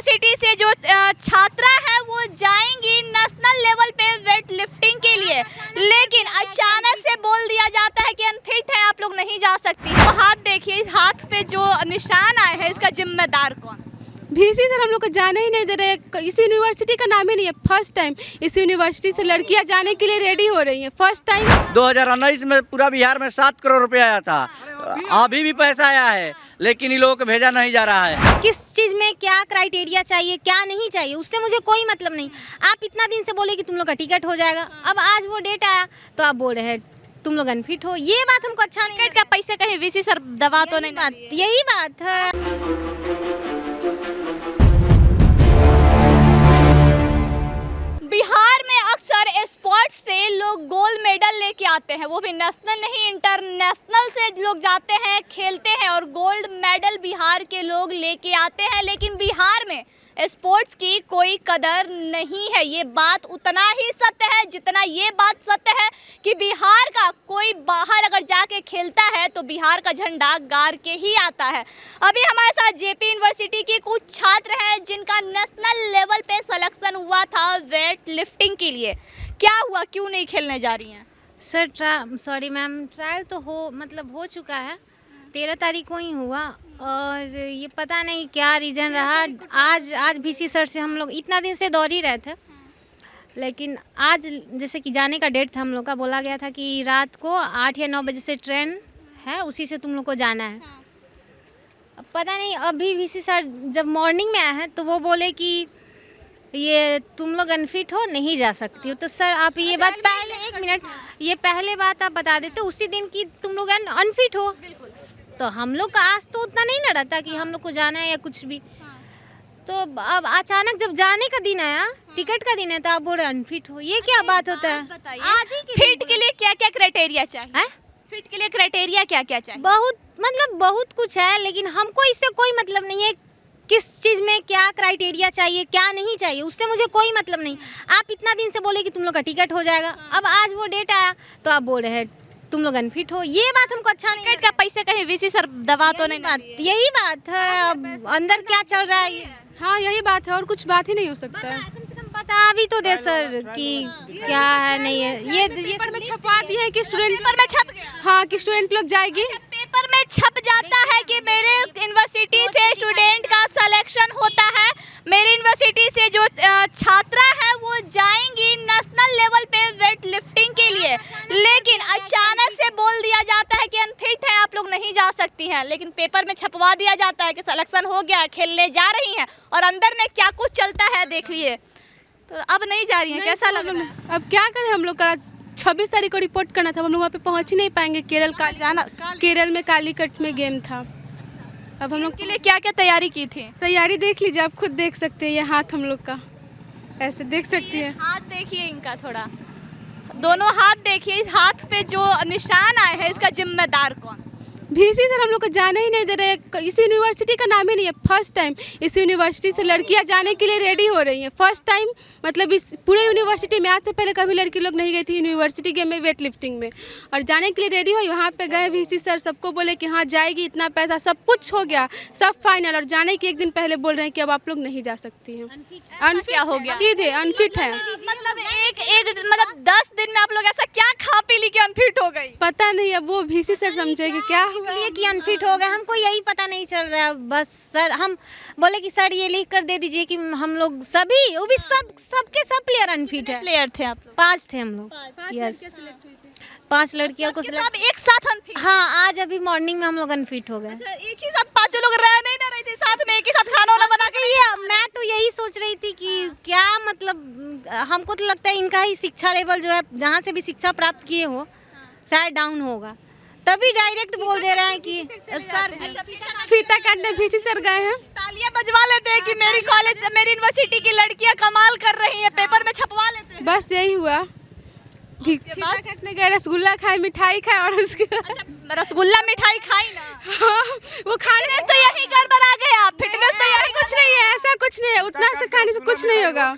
University से जो छात्रा है वो जाएंगी नेशनल लेवल पे वेट लिफ्टिंग के लिए, लेकिन अचानक से बोल दिया जाता है कि अनफिट है, आप लोग नहीं जा सकती। तो हाथ देखिए, इस हाथ पे जो निशान आए हैं इसका जिम्मेदार कौन? वीसी सर हम लोग को जाने ही नहीं दे रहे। इस यूनिवर्सिटी का नाम ही नहीं है। फर्स्ट टाइम इस यूनिवर्सिटी से लड़कियां जाने के लिए रेडी हो रही हैं। फर्स्ट टाइम 2019 में पूरा बिहार में 7 करोड़ रुपए आया था। अभी भी पैसा आया है, लेकिन इन लोगों को भेजा नहीं जा रहा है। किस चीज़ में क्या क्राइटेरिया चाहिए, क्या नहीं चाहिए, उससे मुझे कोई मतलब नहीं। आप इतना दिन से बोले कि तुम लोग का टिकट हो जाएगा, अब आज वो डेट आया तो आप बोल रहे हैं तुम लोग अनफिट हो। ये बात हमको अच्छा नहीं। टिकट का पैसे कहीं वीसी सर दवा तो नहीं बात, यही बात है। बिहार में अक्सर स्पोर्ट्स से लोग गोल्ड मेडल लेके आते हैं, वो भी नेशनल नहीं इंटरनेशनल से लोग जाते हैं, खेलते हैं और गोल्ड मेडल बिहार के लोग लेके आते हैं। लेकिन बिहार में स्पोर्ट्स की कोई कदर नहीं है। ये बात उतना ही सत्य है जितना ये बात सत्य है कि बिहार का कोई बाहर अगर जाके खेलता है तो बिहार का झंडा गाड़ के ही आता है। अभी हमारे साथ जेपी यूनिवर्सिटी के कुछ छात्र हैं जिनका नेशनल लेवल पे सिलेक्शन हुआ था वेट लिफ्टिंग के लिए। क्या हुआ, क्यों नहीं खेलने जा रही हैं? सर सॉरी मैम, ट्रायल तो हो चुका है, 13 तारीख को ही हुआ और ये पता नहीं क्या रीज़न रहा। आज वीसी सर से हम लोग इतना दिन से दौड़ ही रहे थे, लेकिन आज जैसे कि जाने का डेट था हम लोग का, बोला गया था कि रात को 8 या 9 बजे से ट्रेन है, उसी से तुम लोग को जाना है। अब पता नहीं, अभी वीसी सर जब मॉर्निंग में आए हैं तो वो बोले कि ये तुम लोग अनफिट हो, नहीं जा सकती हो। तो सर आप ये बात पहले, एक मिनट, ये पहले बात आप बता देते उसी दिन कि तुम लोग अनफिट हो, तो हम लोग का आज तो उतना नहीं ना रहता कि हम लोग को जाना है या कुछ भी। तो अब अचानक जब जाने का दिन आया, टिकट का दिन है, तो आप बोल रहे अनफिट हो, ये क्या बात होता है? आज ही फिट के लिए क्या क्या क्राइटेरिया चाहिए? फिट के लिए क्राइटेरिया क्या क्या चाहिए? बहुत कुछ है, लेकिन हमको इससे कोई मतलब नहीं है। किस चीज़ में क्या क्राइटेरिया चाहिए, क्या नहीं चाहिए, उससे मुझे कोई मतलब नहीं। आप इतना दिन से बोले कि तुम लोग का टिकट हो जाएगा, अब आज वो डेट आया तो आप बोल रहे हैं तुम लोग अनफिट हो। ये बात हमको अच्छा नहीं। टिकट का पैसे कहीं वीसी सर दवा तो नहीं बात, यही बात है। अब अंदर क्या चल रहा है ये? हाँ यही बात है और कुछ बात ही नहीं हो सकता है। कम से कम बता भी तो दे सर कि क्या है नहीं है। ये पेपर में छपवा दिए हैं कि स्टूडेंट पेपर में छप, हाँ कि स्टूडेंट लोग जाएगी। पेपर में छप जाता है कि मेरे यूनिवर्सिटी से स्टूडेंट का सिलेक्शन होता है, मेरी यूनिवर्सिटी से जो छात्रा है वो जाएंगी नेशनल लेवल पे वेट लिफ्टिंग के लिए, लेकिन अचानक से बोल दिया जाता है कि अनफिट है, आप लोग नहीं जा सकती हैं। लेकिन पेपर में छपवा दिया जाता है कि सिलेक्शन हो गया, खेलने जा रही हैं, और अंदर में क्या कुछ चलता है देख लिए। तो अब नहीं जा रही हैं, कैसा लग रहा है? अब क्या करें, हम लोग का 26 तारीख को रिपोर्ट करना था, हम लोग वहाँ पे पहुँच ही नहीं पाएंगे। केरल में कालीकट में गेम था। अब हम लोग के लिए क्या क्या तैयारी की थी? तैयारी देख लीजिए, आप खुद देख सकते हैं। ये हाथ हम लोग का ऐसे देख सकती है। हाथ देखिए इनका, थोड़ा दोनों हाथ देखिए, इस हाथ पे जो निशान आए हैं इसका जिम्मेदार कौन? वीसी सर हम लोग को जाने ही नहीं दे रहे। इस यूनिवर्सिटी का नाम ही नहीं है। फर्स्ट टाइम इस यूनिवर्सिटी से लड़कियां जाने के लिए रेडी हो रही हैं। फर्स्ट टाइम मतलब इस पूरे यूनिवर्सिटी में आज से पहले कभी लड़की लोग नहीं गई थी यूनिवर्सिटी गेम में वेट लिफ्टिंग में, और जाने के लिए रेडी हुई। वहाँ पे गए, वीसी सर सबको बोले कि हाँ जाएगी, इतना पैसा सब कुछ हो गया, सब फाइनल, और जाने के एक दिन पहले बोल रहे हैं कि अब आप लोग नहीं जा सकती हैं। अनफिट क्या हो गया? सीधे अनफिट है। मतलब 10 दिन में आप लोग ऐसा क्या खा पी ली कि अनफिट हो गई? पता नहीं, अब वो वीसी सर समझेगी क्या लिए कि अनफिट हो गए, हमको यही पता नहीं चल रहा है। बस सर हम बोले कि सर ये लिख कर दे दीजिए कि हम लोग सभी, वो भी सबके सब प्लेयर अनफिट है। प्लेयर थे आप लोग? 5 थे हम लोग। यस, 5 लड़कियों को सब एक साथ अनफिट? हाँ, आज अभी मॉर्निंग में हम लोग अनफिट हो गए। एक ही साथ 5 लोग रह नहीं ना रहे थे साथ में, एक ही साथ खाना वाना बना के? ये मैं तो यही सोच रही थी कि क्या मतलब, हमको तो लगता है इनका ही शिक्षा लेवल जो है, जहाँ से भी शिक्षा प्राप्त किए हो, शायद डाउन होगा, तभी डायरेक्ट बोल दे रहे हैं कि सर फीता काटने वीसी सर गए हैं। तालियां बजवा लेते हैं कि मेरी कॉलेज, मेरी यूनिवर्सिटी की लड़कियां कमाल कर रही हैं, पेपर में छपवा लेते हैं। बस यही हुआ। फीता काटने गए, रसगुल्ला खाए, मिठाई खाए, और उसके रसगुल्ला मिठाई खाई ना? हाँ, वो खाने तो यही गड़बड़ा गया, फिटनेस तो यही कुछ नहीं है, ऐसा कुछ नहीं है, उतना से खाने से कुछ नहीं होगा।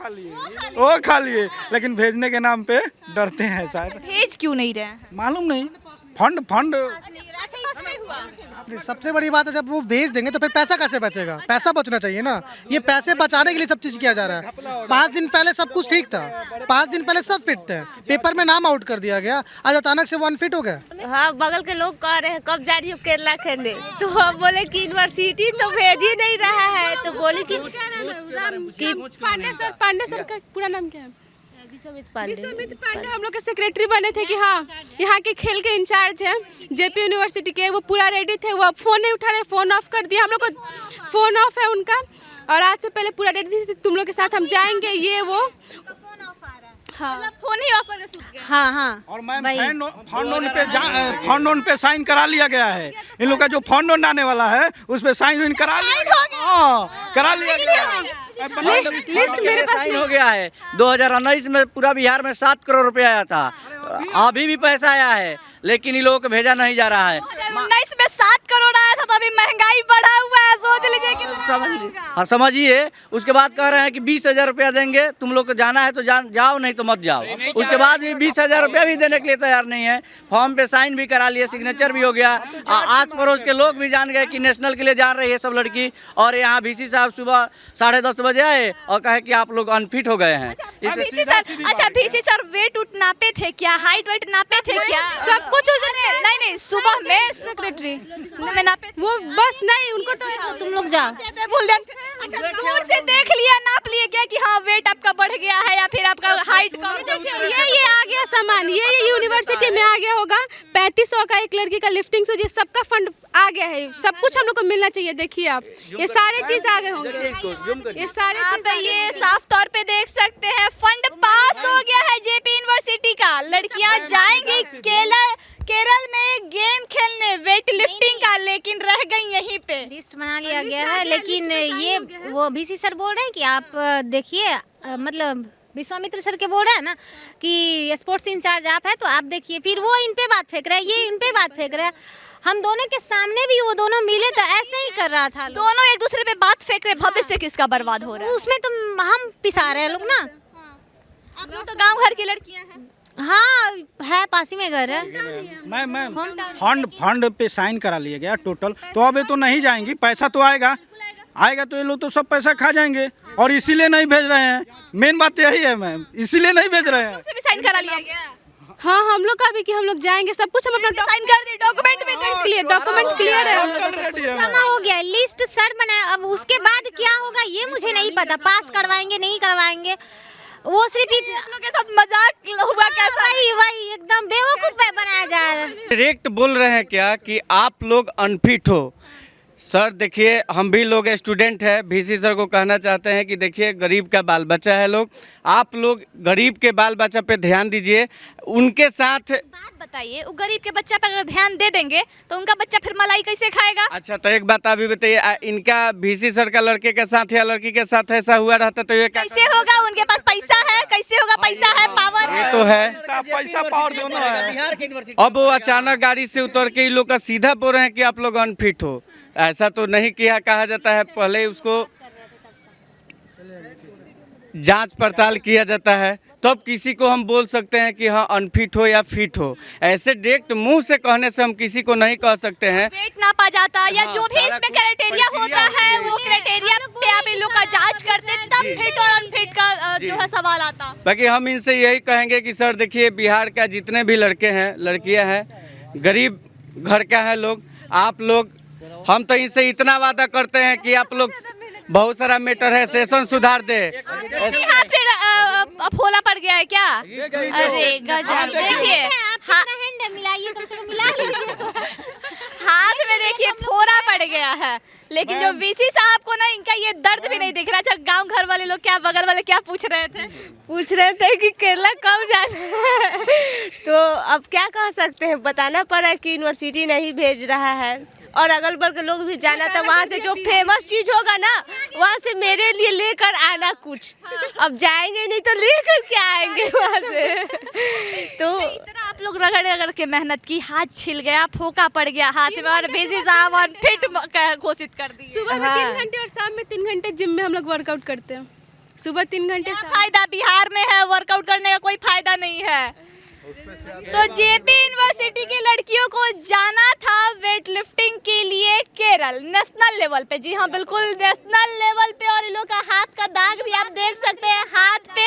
वो खा लिए, लेकिन भेजने के नाम पे डरते हैं शायद। भेज क्यों नहीं रहे? मालूम नहीं, फंड अच्छा हुआ? सबसे बड़ी बात है जब वो भेज देंगे तो फिर पैसा कैसे बचेगा? पैसा बचना चाहिए ना, ये पैसे बचाने के लिए सब चीज़ किया जा रहा है। 5 दिन पहले सब कुछ ठीक था, 5 दिन पहले सब फिट थे, पेपर में नाम आउट कर दिया गया, आज अचानक से 1 फिट हो गया। हाँ, बगल के लोग कह रहे हैं कब जा रही हो केरला खेलने, तो हम बोले कि यूनिवर्सिटी तो भेज ही नहीं रहा है, तो बोले कि पांडे सर का पूरा नाम क्या है? विश्वामित्र पांडे हम लोग के सेक्रेटरी बने थे कि हाँ यहाँ के खेल के इंचार्ज हैं जेपी यूनिवर्सिटी के, वो पूरा रेडी थे, वो अब फ़ोन नहीं उठा रहे, फ़ोन ऑफ कर दिया, हम लोग को फ़ोन ऑफ है उनका, और आज से पहले पूरा रेडी थे तुम लोग के साथ हम जाएंगे ये वो। हाँ फोन ही ऑफ करके सूत गए। हाँ हाँ और मैम फंड लोन पे साइन करा लिया गया है। इन लोग का जो फंड लोन आने वाला है उस पे साइन वाइन करा लिया गया। हाँ, करा लिया गया है। लिस्ट मेरे पास साइन हो गया है। 2019 में पूरा बिहार में 7 करोड़ रुपए आया था, अभी भी पैसा आया है, लेकिन इन लोगों को भेजा नहीं जा रहा है। 2019 में 7 करोड़ आया था, तो अभी महंगाई बढ़ा हुआ है, सोच लीजिए कि समझिए। उसके बाद कह रहे हैं कि 20,000 रुपया देंगे, तुम लोग को जाना है तो जाओ, नहीं तो मत जाओ। उसके बाद भी 20,000 रुपया भी देने के लिए तैयार नहीं है। फॉर्म पे साइन भी करा लिए, सिग्नेचर भी हो गया। आस पड़ोस के लोग भी जान गए कि नेशनल के लिए जान रही है सब लड़की, और यहाँ VC साहब सुबह 10:30 बजे आए और कहे कि आप लोग अनफिट हो गए हैं। VC सर, अच्छा VC सर वेट उट नापे थे क्या, हाइट वेट नापे थे क्या? सब कुछ उस दिन नहीं सुबह में सेक्रेटरी में नापे थे। वो बस नहीं, उनको तो तुम लोग जाओ। भूल गए। अच्छा दूर से देख लिया, नाप लिए क्या कि हाँ वेट आपका बढ़ गया है या फिर आपका हाइट कम? ये आ गया सामान, ये यूनिवर्सिटी में आ गया होगा। 3500 का एक लड़की का लिफ्टिंग से ये सबका फंड आ गया है, सब कुछ हम लोग को मिलना चाहिए। देखिए आप, ये सारे चीज आ गए होंगे, ये सारे आप ये साफ तौर पे देख सकते हैं, फंड पास हो गया है जेपी यूनिवर्सिटी का। लड़कियां जाएंगी केरल में गेम खेलने, वेट लिफ्टिंग का, लेकिन रह गई यहीं पे। लिस्ट बना लिया गया है, लेकिन ये वो VC सर बोल रहे हैं कि आप देखिए, मतलब विश्वामित्र सर के बोल रहे हैं ना कि स्पोर्ट्स इंचार्ज आप है तो आप देखिए, फिर वो इन पे बात फेंक रहा है, ये इन पे बात फेंक रहा है। हम दोनों के सामने भी वो दोनों मिले तो ऐसे ही कर रहा था। दोनों एक दूसरे पे बात फेंक रहे, भविष्य किसका बर्बाद हो रहा है? उसमें तो हम पिसा रहे हैं लोग ना। आप लोग तो गांव घर की लड़कियां हैं। हाँ है, पास ही में घर है। मैम फंड पे साइन करा लिया गया टोटल, तो अब ये तो नहीं जाएंगी, पैसा तो आएगा तो ये लोग तो सब पैसा खा जाएंगे, और इसीलिए नहीं भेज रहे हैं। मेन बात यही है मैम, इसीलिए नहीं भेज रहे हैं। उसे भी साइन करा लिया गया। हाँ हम लोग का भी कि हम लोग जाएंगे, सब कुछ हम अपना साइन कर दिए, डॉक्यूमेंट में डॉक्यूमेंट क्लियर है हम लोग का सब कुछ। जमा हो गया, लिस्ट सर बनाया, अब उसके बाद क्या होगा ये मुझे नहीं पता, पास करवाएंगे नहीं करवाएंगे, वो सिर्फ आप लोग के साथ मजाक हुआ कैसा? वही एकदम बेवकूफ बनाया जा रहा है। डायरेक्ट बोल रहे हैं क्या कि आप लोग अनफिट हो। सर देखिए, हम भी लोग स्टूडेंट हैं, VC सर को कहना चाहते हैं कि देखिए गरीब का बाल बच्चा है लोग, आप लोग गरीब के बाल बच्चा पे ध्यान दीजिए। उनके साथ बात बताइए, वो गरीब के बच्चा पर अगर ध्यान दे देंगे तो उनका बच्चा फिर मलाई कैसे खाएगा? अच्छा तो एक बात अभी बताइए, इनका VC सर का लड़के के साथ या लड़की के साथ ऐसा हुआ रहता तो ये कैसे होगा? उनके पास पैसा है, कैसे होगा? पैसा है, पावर ये तो है। पैसा पावर दोनों है। अब वो अचानक गाड़ी से उतर के इन लोग का सीधा बोल रहे हैं कि आप लोग अनफिट हो। ऐसा तो नहीं किया कहा जाता है, पहले उसको जांच पड़ताल किया जाता है, तब किसी को हम बोल सकते हैं कि हाँ अनफिट हो या फिट हो। ऐसे डायरेक्ट मुंह से कहने से हम किसी को नहीं कह सकते हैं। वेट नापा जाता या जो भी इसमें क्राइटेरिया होता है, वो क्राइटेरिया पे आप इन लोग का जांच करते, तब फिट और अनफिट का जो है सवाल आता। बाकी हम इनसे यही कहेंगे कि सर देखिए, बिहार का जितने भी लड़के हैं लड़कियां हैं, गरीब घर का है लोग, आप लोग, हम तो इनसे इतना वादा करते हैं कि आप लोग, बहुत सारा मैटर है, सेशन सुधार दे। हाथ फिर फोला पड़ गया है क्या? अरे गजब, देखिए मिलाइए, कम से कम मिला लीजिए। हाथ में देखिए फोड़ा पड़ गया है, लेकिन जो VC साहब को ना, इनका ये दर्द भी नहीं दिख रहा। अच्छा गांव घर वाले लोग क्या, बगल वाले क्या पूछ रहे थे कि केरला कब जाना है। तो अब क्या कह सकते हैं, बताना पड़ा कि यूनिवर्सिटी नहीं भेज रहा है, और अगल बगल के लोग भी जाना था, वहाँ से जो फेमस चीज होगा ना वहाँ से मेरे लिए लेकर आना कुछ। अब जाएंगे नहीं तो लेकर क्या आएंगे वहाँ से। तो इतना आप लोग रगड़ के मेहनत की, हाथ छिल गया, फोका पड़ गया हाथ में, और VC साहब अनफिट घोषित कर दिए। सुबह में 3 घंटे और शाम में 3 घंटे जिम में हम लोग वर्कआउट करते हैं। सुबह 3 घंटे, फायदा बिहार में है, वर्कआउट करने का कोई फायदा नहीं है। तो जेपी यूनिवर्सिटी की लड़कियों को जाना था weight lifting medal national level पे। जी हाँ बिल्कुल नेशनल लेवल पे। और इन लोग का हाथ का दाग भी आप देख सकते हैं, हाथ पे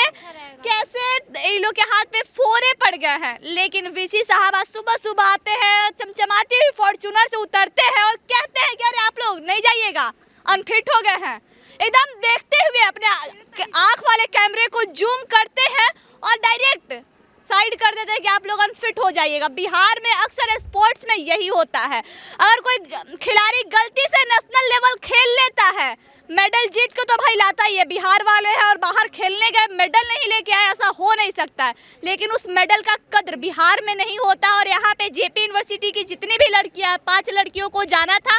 कैसे इन लोग के हाथ पे फोड़े पड़ गए हैं। लेकिन वीसी साहब आज सुबह सुबह आते हैं, चमचमाती हुई फॉर्च्यूनर से उतरते हैं और कहते हैं कि अरे आप लोग नहीं जाइएगा, अनफिट हो गए हैं। एकदम देखते हुए अपने आंख वाले कैमरे को जूम करते हैं और डायरेक्ट साइड कर देते हैं कि आप लोग अनफिट हो जाइएगा। बिहार में अक्सर स्पोर्ट्स में यही होता है, अगर कोई खिलाड़ी गलती से नेशनल लेवल खेल लेता है, मेडल जीत के तो भाई लाता ही है, बिहार वाले हैं और बाहर खेलने गए मेडल नहीं लेके आए, ऐसा हो नहीं सकता है। लेकिन उस मेडल का कद्र बिहार में नहीं होता। और यहाँ पे जेपी यूनिवर्सिटी की जितनी भी लड़कियां, 5 लड़कियों को जाना था,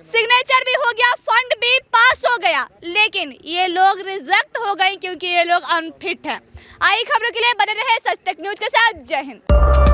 सिग्नेचर भी हो गया, फंड भी पास हो गया, लेकिन ये लोग रिजेक्ट हो गए क्योंकि ये लोग अनफिट है। आई खबरों के लिए बने रहे सच तक न्यूज के साथ। जय हिंद।